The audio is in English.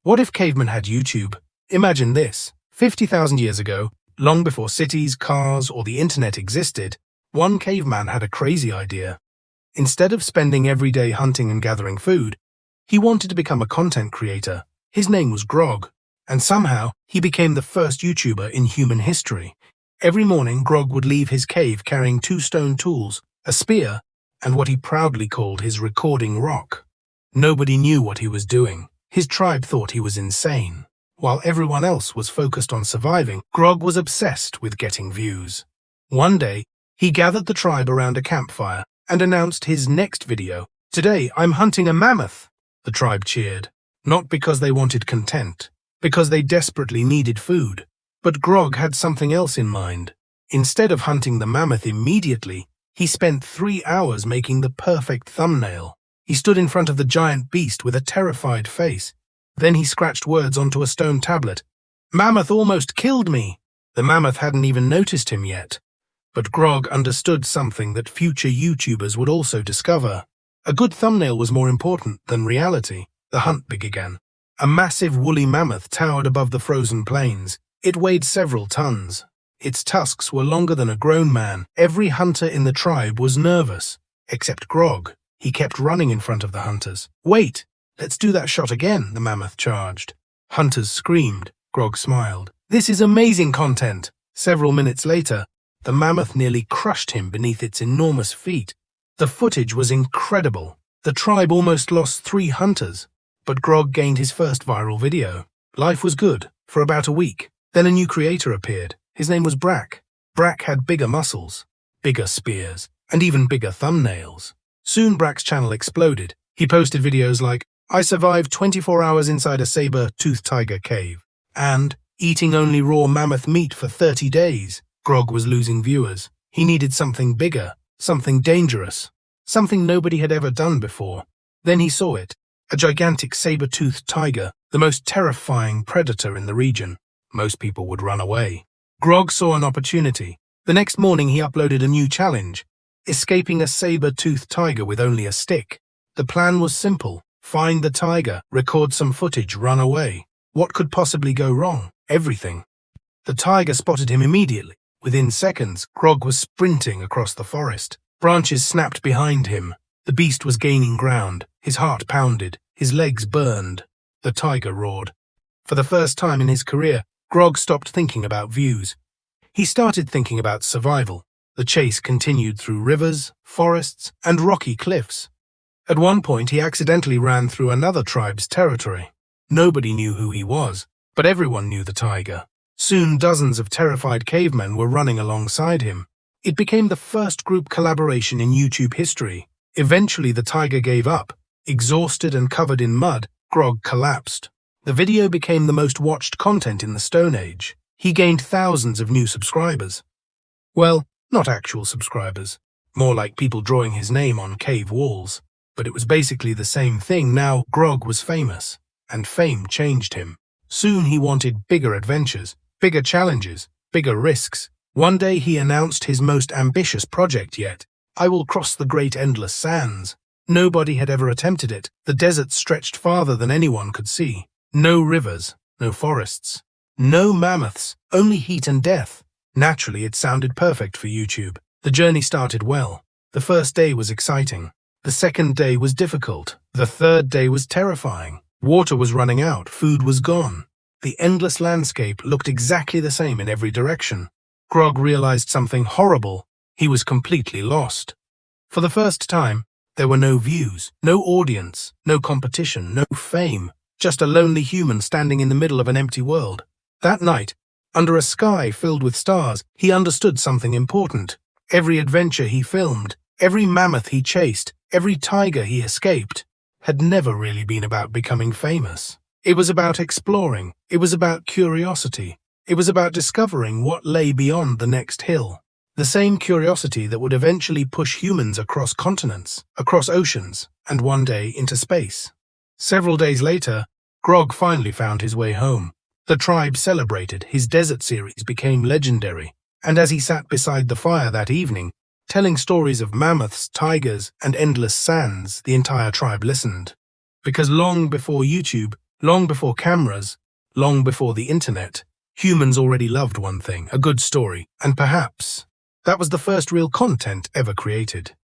What if cavemen had YouTube? Imagine this. 50,000 years ago, long before cities, cars, or the internet existed, one caveman had a crazy idea. Instead of spending every day hunting and gathering food, he wanted to become a content creator. His name was Grog, and somehow he became the first YouTuber in human history. Every morning, Grog would leave his cave carrying 2 stone tools, a spear, and what he proudly called his recording rock. Nobody knew what he was doing. His tribe thought he was insane. While everyone else was focused on surviving, Grog was obsessed with getting views. One day, he gathered the tribe around a campfire and announced his next video. "Today, I'm hunting a mammoth." The tribe cheered, not because they wanted content, because they desperately needed food. But Grog had something else in mind. Instead of hunting the mammoth immediately, he spent 3 hours making the perfect thumbnail. He stood in front of the giant beast with a terrified face. Then he scratched words onto a stone tablet. "Mammoth almost killed me." The mammoth hadn't even noticed him yet. But Grog understood something that future YouTubers would also discover. A good thumbnail was more important than reality. The hunt began. A massive woolly mammoth towered above the frozen plains. It weighed several tons. Its tusks were longer than a grown man. Every hunter in the tribe was nervous, except Grog. He kept running in front of the hunters. "Wait, let's do that shot again," the mammoth charged. Hunters screamed. Grog smiled. "This is amazing content." Several minutes later, the mammoth nearly crushed him beneath its enormous feet. The footage was incredible. The tribe almost lost 3 hunters, but Grog gained his first viral video. Life was good for about a week. Then a new creator appeared. His name was Brack. Brack had bigger muscles, bigger spears, and even bigger thumbnails. Soon Brack's channel exploded. He posted videos like, "I survived 24 hours inside a saber-toothed tiger cave," and "eating only raw mammoth meat for 30 days. Grog was losing viewers. He needed something bigger, something dangerous, something nobody had ever done before. Then he saw it, a gigantic saber-toothed tiger, the most terrifying predator in the region. Most people would run away. Grog saw an opportunity. The next morning he uploaded a new challenge, escaping a saber-toothed tiger with only a stick. The plan was simple. Find the tiger, record some footage, run away. What could possibly go wrong? Everything. The tiger spotted him immediately. Within seconds, Grog was sprinting across the forest. Branches snapped behind him. The beast was gaining ground. His heart pounded. His legs burned. The tiger roared. For the first time in his career, Grog stopped thinking about views. He started thinking about survival. The chase continued through rivers, forests, and rocky cliffs. At one point, he accidentally ran through another tribe's territory. Nobody knew who he was, but everyone knew the tiger. Soon, dozens of terrified cavemen were running alongside him. It became the first group collaboration in YouTube history. Eventually, the tiger gave up. Exhausted and covered in mud, Grog collapsed. The video became the most watched content in the Stone Age. He gained thousands of new subscribers. Well, not actual subscribers. More like people drawing his name on cave walls. But it was basically the same thing. Now Grog was famous, and fame changed him. Soon he wanted bigger adventures, bigger challenges, bigger risks. One day he announced his most ambitious project yet. "I will cross the great endless sands." Nobody had ever attempted it. The desert stretched farther than anyone could see. No rivers, no forests, no mammoths, only heat and death. Naturally, it sounded perfect for YouTube. The journey started well. The first day was exciting. The second day was difficult. The third day was terrifying. Water was running out, food was gone. The endless landscape looked exactly the same in every direction. Grog realized something horrible. He was completely lost. For the first time, there were no views, no audience, no competition, no fame. Just a lonely human standing in the middle of an empty world. That night, under a sky filled with stars, he understood something important. Every adventure he filmed, every mammoth he chased, every tiger he escaped, had never really been about becoming famous. It was about exploring. It was about curiosity. It was about discovering what lay beyond the next hill. The same curiosity that would eventually push humans across continents, across oceans, and one day into space. Several days later, Grog finally found his way home. The tribe celebrated. His desert series became legendary. And as he sat beside the fire that evening, telling stories of mammoths, tigers, and endless sands, the entire tribe listened. Because long before YouTube, Long before cameras, long before the internet, humans already loved one thing, a good story, and perhaps that was the first real content ever created.